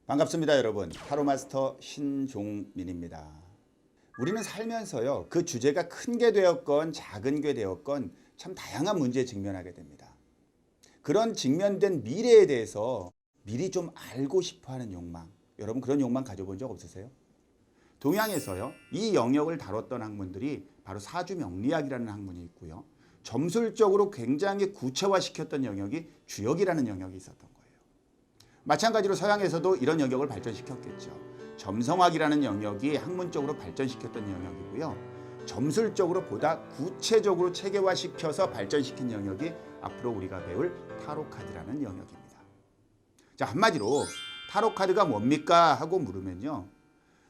반갑습니다, 여러분. 타로마스터 신종민입니다. 우리는 살면서요, 그 주제가 큰 게 되었건 작은 게 되었건 참 다양한 문제에 직면하게 됩니다. 그런 직면된 미래에 대해서 미리 좀 알고 싶어하는 욕망, 여러분 그런 욕망 가져본 적 없으세요? 동양에서요, 이 영역을 다뤘던 학문들이 바로 사주명리학이라는 학문이 있고요, 점술적으로 굉장히 구체화시켰던 영역이 주역이라는 영역이 있었던 거예요. 마찬가지로 서양에서도 이런 영역을 발전시켰겠죠. 점성학이라는 영역이 학문적으로 발전시켰던 영역이고요, 점술적으로 보다 구체적으로 체계화시켜서 발전시킨 영역이 앞으로 우리가 배울 타로카드라는 영역입니다. 자, 한마디로 타로카드가 뭡니까 하고 물으면요,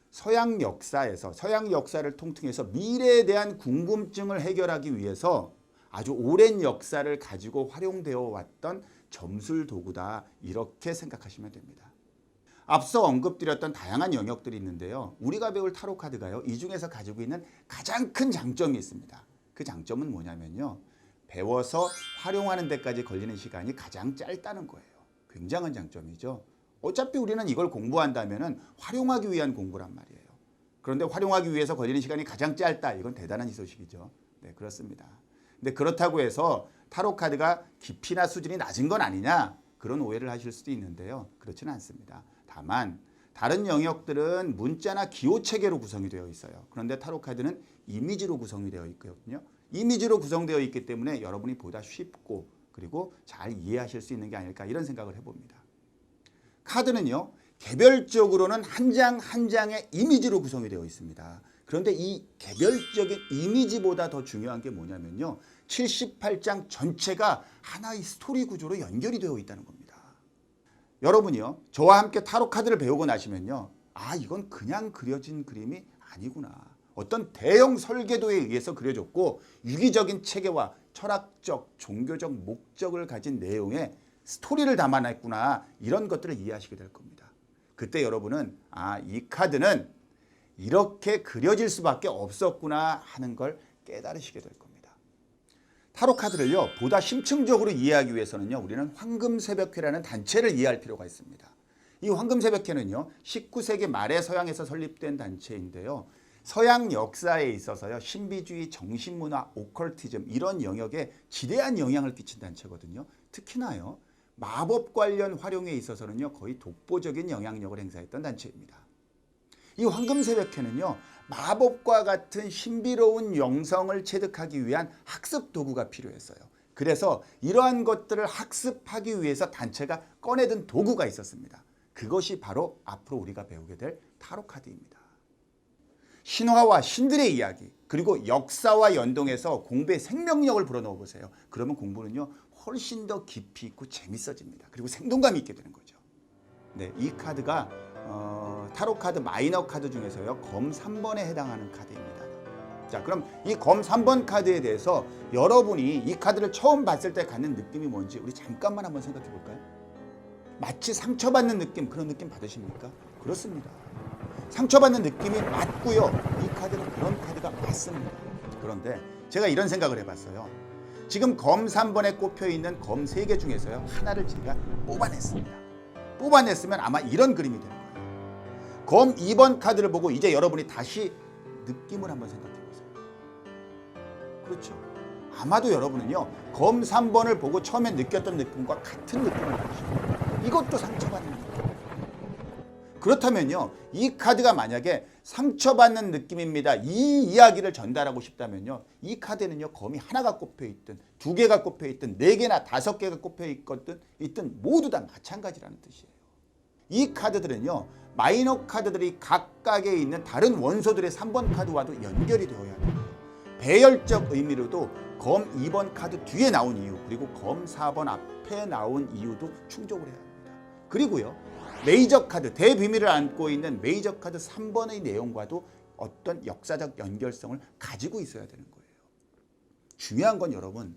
서양 역사를 통틀어서 미래에 대한 궁금증을 해결하기 위해서 아주 오랜 역사를 가지고 활용되어 왔던 점술 도구다, 이렇게 생각하시면 됩니다. 앞서 언급드렸던 다양한 영역들이 있는데요, 우리가 배울 타로카드가요, 이 중에서 가지고 있는 가장 큰 장점이 있습니다. 그 장점은 뭐냐면요, 배워서 활용하는 데까지 걸리는 시간이 가장 짧다는 거예요. 굉장한 장점이죠. 어차피 우리는 이걸 공부한다면 활용하기 위한 공부란 말이에요. 그런데 활용하기 위해서 걸리는 시간이 가장 짧다, 이건 대단한 소식이죠. 네, 그렇습니다. 근데 그렇다고 해서 타로카드가 깊이나 수준이 낮은 건 아니냐, 그런 오해를 하실 수도 있는데요, 그렇지는 않습니다. 다만 다른 영역들은 문자나 기호체계로 구성이 되어 있어요. 그런데 타로카드는 이미지로 구성이 되어 있거든요. 이미지로 구성되어 있기 때문에 여러분이 보다 쉽고 그리고 잘 이해하실 수 있는 게 아닐까, 이런 생각을 해봅니다. 카드는요, 개별적으로는 한 장 한 장의 이미지로 구성이 되어 있습니다. 그런데 이 개별적인 이미지보다 더 중요한 게 뭐냐면요, 78장 전체가 하나의 스토리 구조로 연결이 되어 있다는 겁니다. 여러분이요, 저와 함께 타로 카드를 배우고 나시면요, 아, 이건 그냥 그려진 그림이 아니구나, 어떤 대형 설계도에 의해서 그려졌고 유기적인 체계와 철학적, 종교적 목적을 가진 내용의 스토리를 담아냈구나, 이런 것들을 이해하시게 될 겁니다. 그때 여러분은 아, 이 카드는 이렇게 그려질 수밖에 없었구나 하는 걸 깨달으시게 될 겁니다. 타로 카드를요, 보다 심층적으로 이해하기 위해서는요, 우리는 황금새벽회라는 단체를 이해할 필요가 있습니다. 이 황금새벽회는요, 19세기 말에 서양에서 설립된 단체인데요, 서양 역사에 있어서요, 신비주의, 정신문화, 오컬티즘 이런 영역에 지대한 영향을 끼친 단체거든요. 특히나요, 마법 관련 활용에 있어서는요, 거의 독보적인 영향력을 행사했던 단체입니다. 이 황금새벽회는요, 마법과 같은 신비로운 영성을 체득하기 위한 학습 도구가 필요했어요. 그래서 이러한 것들을 학습하기 위해서 단체가 꺼내든 도구가 있었습니다. 그것이 바로 앞으로 우리가 배우게 될 타로카드입니다. 신화와 신들의 이야기, 그리고 역사와 연동해서 공부에 생명력을 불어넣어 보세요. 그러면 공부는요, 훨씬 더 깊이 있고 재밌어집니다. 그리고 생동감이 있게 되는 거죠. 네, 이 카드가 타로 카드 마이너 카드 중에서요, 검 3번에 해당하는 카드입니다. 자, 그럼 이 검 3번 카드에 대해서 여러분이 이 카드를 처음 봤을 때 갖는 느낌이 뭔지 우리 잠깐만 한번 생각해 볼까요? 마치 상처받는 느낌, 그런 느낌 받으십니까? 그렇습니다. 상처받는 느낌이 맞고요, 이 카드는 그런 카드가 맞습니다. 그런데 제가 이런 생각을 해봤어요. 지금 검 3번에 꼽혀있는 검 3개 중에서요, 하나를 제가 뽑아냈습니다. 뽑아냈으면 아마 이런 그림이 되는 거예요. 검 2번 카드를 보고 이제 여러분이 다시 느낌을 한번 생각해 보세요. 그렇죠. 아마도 여러분은요, 검 3번을 보고 처음에 느꼈던 느낌과 같은 느낌을 받으실 거예요. 이것도 상처받는 느낌. 그렇다면요, 이 카드가 만약에 상처받는 느낌입니다, 이 이야기를 전달하고 싶다면요, 이 카드는요, 검이 하나가 꼽혀있든 2개가 꼽혀있든 4개나 5개가 꼽혀있든 모두 다 마찬가지라는 뜻이에요. 이 카드들은요, 마이너 카드들이 각각에 있는 다른 원소들의 3번 카드와도 연결이 되어야 합니다. 배열적 의미로도 검 2번 카드 뒤에 나온 이유, 그리고 검 4번 앞에 나온 이유도 충족을 해야 합니다. 그리고요, 메이저 카드, 대비밀을 안고 있는 메이저 카드 3번의 내용과도 어떤 역사적 연결성을 가지고 있어야 되는 거예요. 중요한 건 여러분,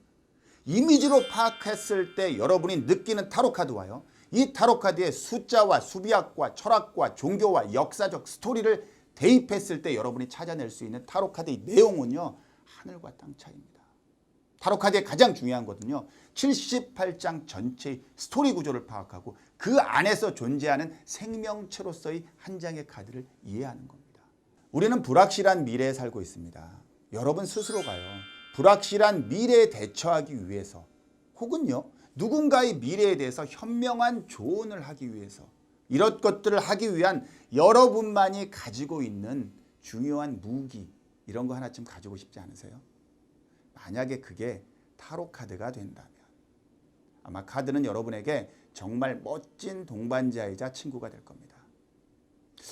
이미지로 파악했을 때 여러분이 느끼는 타로 카드와요, 이 타로 카드에 숫자와 수비학과 철학과 종교와 역사적 스토리를 대입했을 때 여러분이 찾아낼 수 있는 타로 카드의 내용은요, 하늘과 땅 차이입니다. 타로 카드의 가장 중요한 것은요, 78장 전체의 스토리 구조를 파악하고 그 안에서 존재하는 생명체로서의 한 장의 카드를 이해하는 겁니다. 우리는 불확실한 미래에 살고 있습니다. 여러분 스스로가요, 불확실한 미래에 대처하기 위해서 혹은요, 누군가의 미래에 대해서 현명한 조언을 하기 위해서 이런 것들을 하기 위한 여러분만이 가지고 있는 중요한 무기, 이런 거 하나쯤 가지고 싶지 않으세요? 만약에 그게 타로 카드가 된다면 아마 카드는 여러분에게 정말 멋진 동반자이자 친구가 될 겁니다.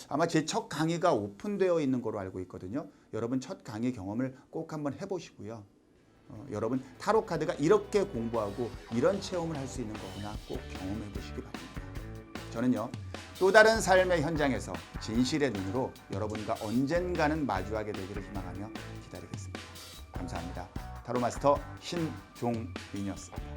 아마 제 첫 강의가 오픈되어 있는 거로 알고 있거든요. 여러분 첫 강의 경험을 꼭 한번 해보시고요. 여러분 타로 카드가 이렇게 공부하고 이런 체험을 할 수 있는 거구나 꼭 경험해 보시기 바랍니다. 저는요, 또 다른 삶의 현장에서 진실의 눈으로 여러분과 언젠가는 마주하게 되기를 희망하며 기다리겠습니다. 감사합니다. 타로 마스터 신종민이었습니다.